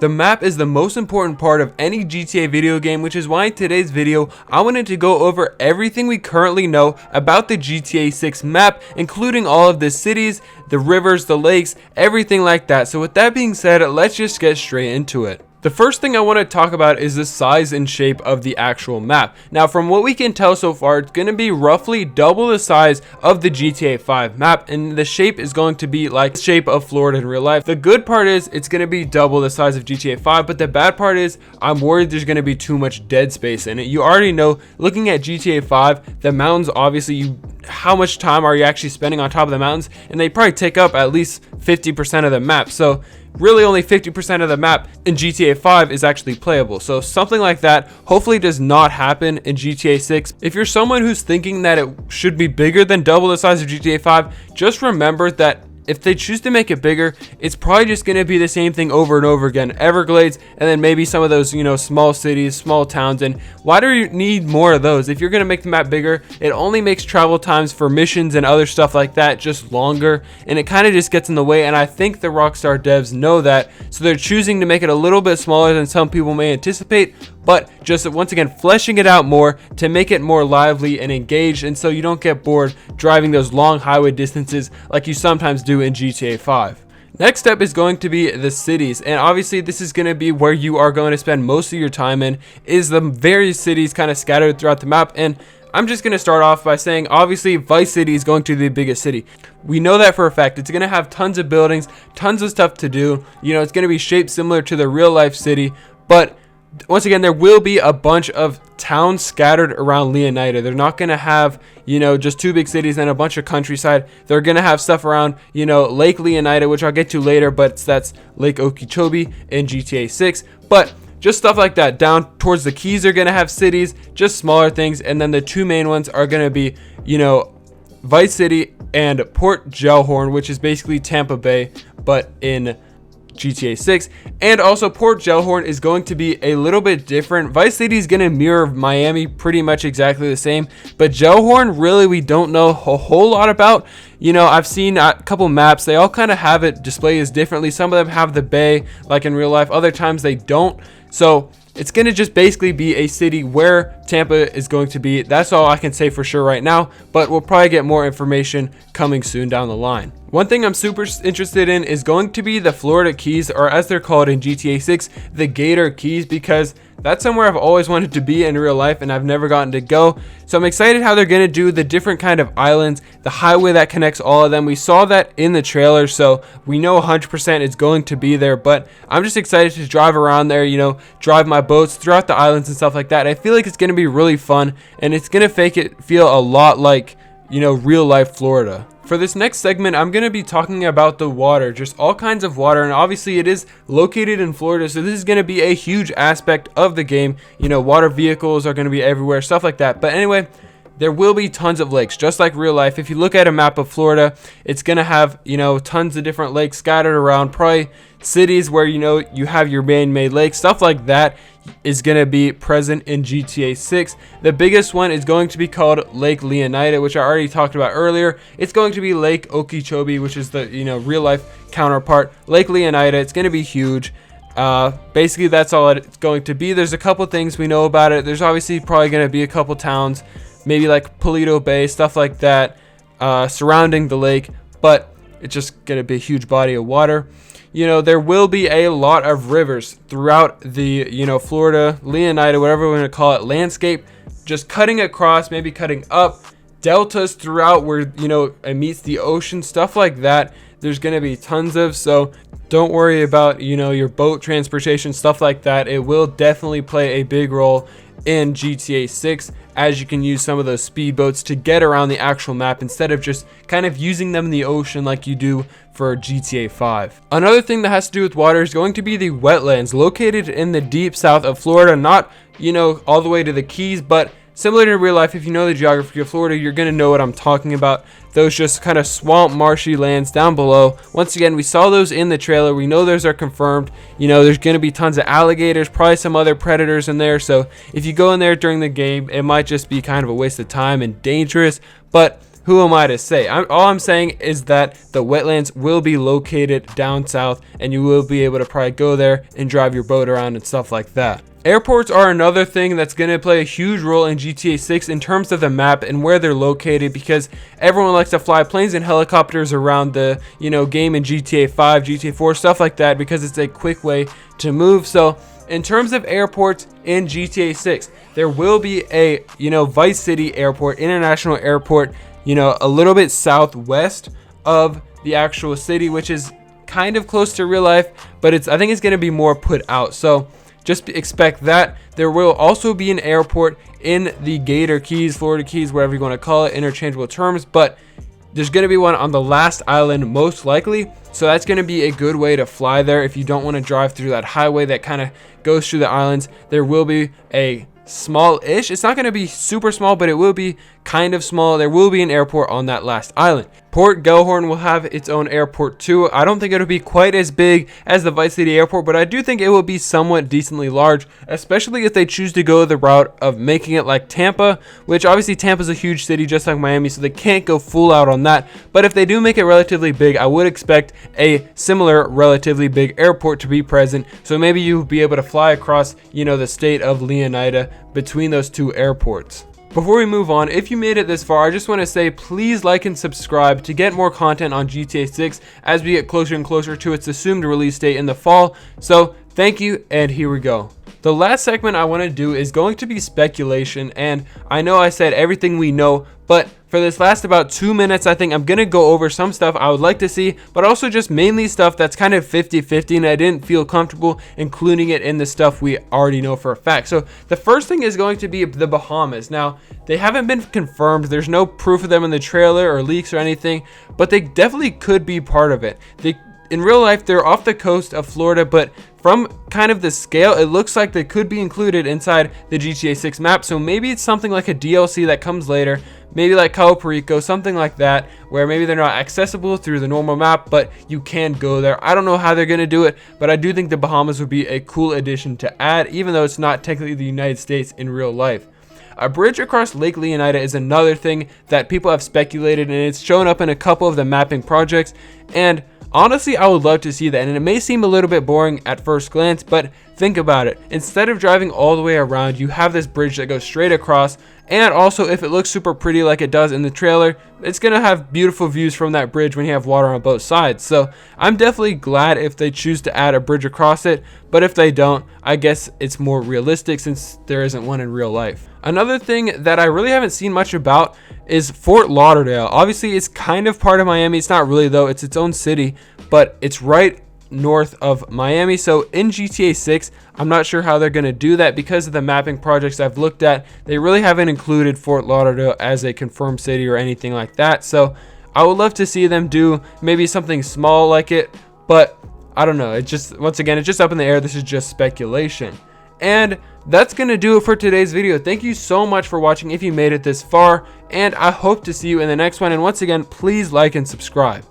The map is the most important part of any GTA video game, which is why in today's video I wanted to go over everything we currently know about the GTA 6 map, including all of the cities, the rivers, the lakes, everything like that. So with that being said, let's just get straight into it. The first thing I want to talk about is the size and shape of the actual map. Now, from what we can tell so far, it's going to be roughly double the size of the GTA 5 map, and the shape is going to be like the shape of Florida in real life. The good part is it's going to be double the size of GTA 5, but the bad part is I'm worried there's going to be too much dead space in it. You already know, looking at GTA 5, the mountains, obviously, how much time are you actually spending on top of the mountains? And they probably take up at least 50% of the map. So really only 50% of the map in GTA 5 is actually playable. So something like that hopefully does not happen in GTA 6. If you're someone who's thinking that it should be bigger than double the size of GTA 5, just remember that if they choose to make it bigger, it's probably just going to be the same thing over and over again. Everglades, and then maybe some of those, small cities, small towns. And why do you need more of those? If you're going to make the map bigger, it only makes travel times for missions and other stuff like that just longer, and it kind of just gets in the way. And I think the Rockstar devs know that, so they're choosing to make it a little bit smaller than some people may anticipate, but just once again fleshing it out more to make it more lively and engaged, and so you don't get bored driving those long highway distances like you sometimes do in GTA 5. Next up is going to be the cities, and obviously this is going to be where you are going to spend most of your time in, is the various cities kind of scattered throughout the map. And I'm just going to start off by saying, obviously, Vice City is going to be the biggest city. We know that for a fact. It's going to have tons of buildings, tons of stuff to do. It's going to be shaped similar to the real life city, but once again, there will be a bunch of towns scattered around Leonida. They're not going to have, just two big cities and a bunch of countryside. They're going to have stuff around, Lake Leonida, which I'll get to later, but that's Lake Okeechobee in GTA 6. But just stuff like that. Down towards the Keys are going to have cities, just smaller things. And then the two main ones are going to be, Vice City and Port Gellhorn, which is basically Tampa Bay, but in GTA 6. And also Port Gellhorn is going to be a little bit different. Vice City is going to mirror Miami pretty much exactly the same, but Gellhorn really we don't know a whole lot about. I've seen a couple maps, they all kind of have it displayed as differently. Some of them have the bay like in real life, other times they don't. So it's going to just basically be a city where Tampa is going to be. That's all I can say for sure right now, but we'll probably get more information coming soon down the line. One thing I'm super interested in is going to be the Florida Keys, or as they're called in GTA 6, the Gator Keys, because that's somewhere I've always wanted to be in real life and I've never gotten to go. So I'm excited how they're going to do the different kind of islands, the highway that connects all of them. We saw that in the trailer, so we know 100% it's going to be there, but I'm just excited to drive around there, drive my boats throughout the islands and stuff like that. I feel like it's going to be really fun, and it's going to make it feel a lot like, real life Florida. For this next segment, I'm going to be talking about the water, just all kinds of water, and obviously it is located in Florida, so this is going to be a huge aspect of the game. Water vehicles are going to be everywhere, stuff like that. But anyway, there will be tons of lakes, just like real life. If you look at a map of Florida, it's going to have, tons of different lakes scattered around, probably cities where, you have your man-made lakes, stuff like that is going to be present in GTA 6. The biggest one is going to be called Lake Leonida, which I already talked about earlier. It's going to be Lake Okeechobee, which is the, real life counterpart. Lake Leonida, it's going to be huge. Basically, that's all it's going to be. There's a couple things we know about it. There's obviously probably going to be a couple towns, maybe like Paleto Bay, stuff like that, surrounding the lake, but it's just going to be a huge body of water. There will be a lot of rivers throughout the, Florida, Leonida, whatever we're going to call it, landscape, just cutting across, maybe cutting up, deltas throughout where, it meets the ocean, stuff like that. There's going to be tons of, so don't worry about, your boat transportation, stuff like that. It will definitely play a big role in GTA 6, as you can use some of those speedboats to get around the actual map instead of just kind of using them in the ocean like you do for GTA 5. Another thing that has to do with water is going to be the wetlands located in the deep south of Florida, not, all the way to the Keys, but similar to real life. If you know the geography of Florida, you're going to know what I'm talking about. Those just kind of swamp, marshy lands down below. Once again, we saw those in the trailer. We know those are confirmed. There's going to be tons of alligators, probably some other predators in there. So if you go in there during the game, it might just be kind of a waste of time and dangerous. But who am I to say? All I'm saying is that the wetlands will be located down south, and you will be able to probably go there and drive your boat around and stuff like that. Airports are another thing that's going to play a huge role in GTA 6 in terms of the map and where they're located, because everyone likes to fly planes and helicopters around the game in GTA 5, GTA 4, stuff like that, because it's a quick way to move. So in terms of airports in GTA 6, there will be a Vice City Airport, International Airport, a little bit southwest of the actual city, which is kind of close to real life, but I think it's going to be more put out. So just expect that. There will also be an airport in the Gator Keys, Florida Keys, whatever you want to call it, interchangeable terms, but there's going to be one on the last island most likely. So that's going to be a good way to fly there if you don't want to drive through that highway that kind of goes through the islands. There will be a small-ish, it's not going to be super small, but it will be kind of small. There will be an airport on that last island. Port Gellhorn will have its own airport too. I don't think it'll be quite as big as the Vice City Airport, but I do think it will be somewhat decently large, especially if they choose to go the route of making it like Tampa, which obviously Tampa's a huge city just like Miami, so they can't go full out on that. But if they do make it relatively big, I would expect a similar relatively big airport to be present, so maybe you'll be able to fly across the state of Leonida between those two airports. Before we move on, if you made it this far, I just want to say please like and subscribe to get more content on GTA 6 as we get closer and closer to its assumed release date in the fall. So thank you, and here we go. The last segment I want to do is going to be speculation, and I know I said everything we know, but for this last about 2 minutes, I think I'm going to go over some stuff I would like to see, but also just mainly stuff that's kind of 50-50, and I didn't feel comfortable including it in the stuff we already know for a fact. So the first thing is going to be the Bahamas. Now, they haven't been confirmed. There's no proof of them in the trailer or leaks or anything, but they definitely could be part of it. In real life, they're off the coast of Florida, but from kind of the scale, it looks like they could be included inside the GTA 6 map. So maybe it's something like a DLC that comes later, maybe like Cabo Perico, something like that, where maybe they're not accessible through the normal map, but you can go there. I don't know how they're going to do it, but I do think the Bahamas would be a cool addition to add, even though it's not technically the United States in real life. A bridge across Lake Leonida is another thing that people have speculated, and it's shown up in a couple of the mapping projects, and honestly, I would love to see that, and it may seem a little bit boring at first glance, but think about it. Instead of driving all the way around, you have this bridge that goes straight across, and also if it looks super pretty like it does in the trailer, it's going to have beautiful views from that bridge when you have water on both sides. So I'm definitely glad if they choose to add a bridge across it, but if they don't, I guess it's more realistic since there isn't one in real life. Another thing that I really haven't seen much about is Fort Lauderdale. Obviously, it's kind of part of Miami. It's not really though. It's its own city, but it's right north of Miami. So in GTA 6, I'm not sure how they're going to do that because of the mapping projects I've looked at. They really haven't included Fort Lauderdale as a confirmed city or anything like that. So I would love to see them do maybe something small like it, but I don't know. It's just, once again, it's just up in the air. This is just speculation. And that's going to do it for today's video. Thank you so much for watching if you made it this far, and I hope to see you in the next one. And once again, please like and subscribe.